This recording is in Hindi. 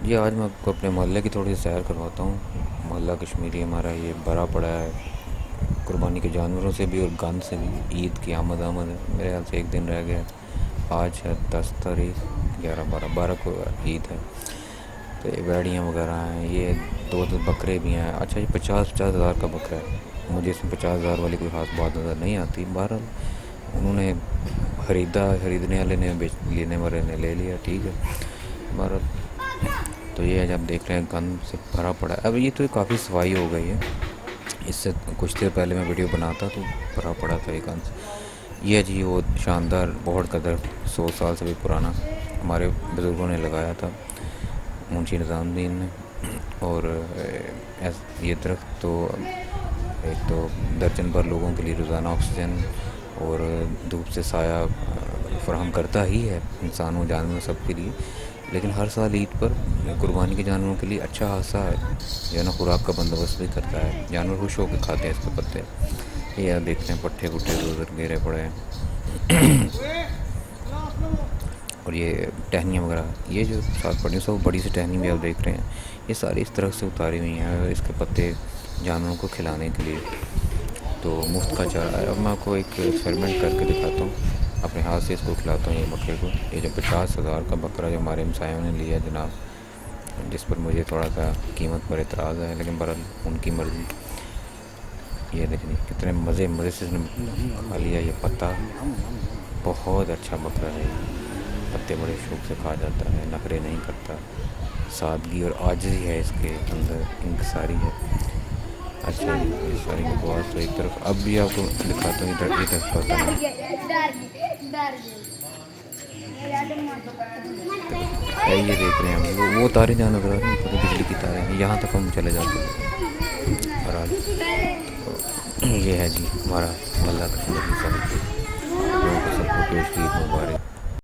ये आज मैं आपको अपने मोहल्ले की थोड़ी सी सैर करवाता हूँ। मोहल्ला कश्मीरी हमारा ये भरा पड़ा है कुर्बानी के जानवरों से भी और गंद से भी। ईद की आमद है, मेरे ख्याल से एक दिन रह गया। आज है 10 तारीख, 11 12 को ईद है। तो ये बैड़ियाँ वगैरह हैं, ये दो दो बकरे भी हैं। अच्छा, ये 50-50 हज़ार का बकरा है। मुझे इसमें 50 हज़ार वाली कोई ख़ास बात नज़र नहीं आती। बहरहाल उन्होंने खरीदने वाले ने लेने वाले ने ले लिया, ठीक है। बहरहाल तो ये है, जब देख रहे हैं गंद से भरा पड़ा है। अब ये तो काफ़ी सफाई हो गई है, इससे कुछ देर पहले मैं वीडियो बनाता तो भरा पड़ा था ये गंद से। ये जी वो शानदार बहुत का दरख्त, 100 साल से भी पुराना, हमारे बुज़ुर्गों ने लगाया था, मुंशी निज़ामुद्दीन ने। और ये दरख्त तो एक तो दर्जन भर लोगों के लिए रोज़ाना ऑक्सीजन और धूप से साया फराहम करता ही है, इंसानों जानवरों सब के लिए। लेकिन हर साल ईद पर कुर्बानी के जानवरों के लिए अच्छा खासा जो है ना खुराक का बंदोबस्त भी करता है। जानवर खुश होकर खाते हैं इसके पत्ते। ये आप देखते हैं पट्टे पुट्टे उधर गिरे पड़े हैं। और ये टहनियाँ वगैरह, ये जो साथ पड़ी सब बड़ी सी टहनी भी आप देख रहे हैं, ये सारी इस तरह से उतारी हुई हैं इसके पत्ते जानवरों को खिलाने के लिए। तो मुफ्त का चारा है। अब मैं आपको एक एक्सपेरिमेंट करके दिखाता हूँ, अपने हाथ से इसको खिलाता हूँ ये बकरे को। ये जो 50 हज़ार का बकरा जो हमारे हमसायों ने लिया जनाब, जिस पर मुझे थोड़ा सा कीमत पर एतराज़ है, लेकिन बहरहाल उनकी मर्ज़ी। ये देखिए कितने मज़े से इसने खा लिया ये पत्ता। बहुत अच्छा बकरा है, पत्ते बड़े शौक से खा जाता है, नखरे नहीं करता। सादगी और आजिज़ी है इसके अंदर, इंकसारी है। अच्छा, ये सारी बकवास तो एक तरफ। अब भी आपको दिखाता हूँ, इधर दिखाता हूँ। ये देख रहे हैं हम, वो तारें जहाँ नजर आ रही हैं, पूरी बिजली की तारें हैं, यहाँ तक हम चले जाते हैं। बहरहाल तो ये है जी हमारा महल्ला कश्मीरी साहिब, लोगों को सबको पेश किया।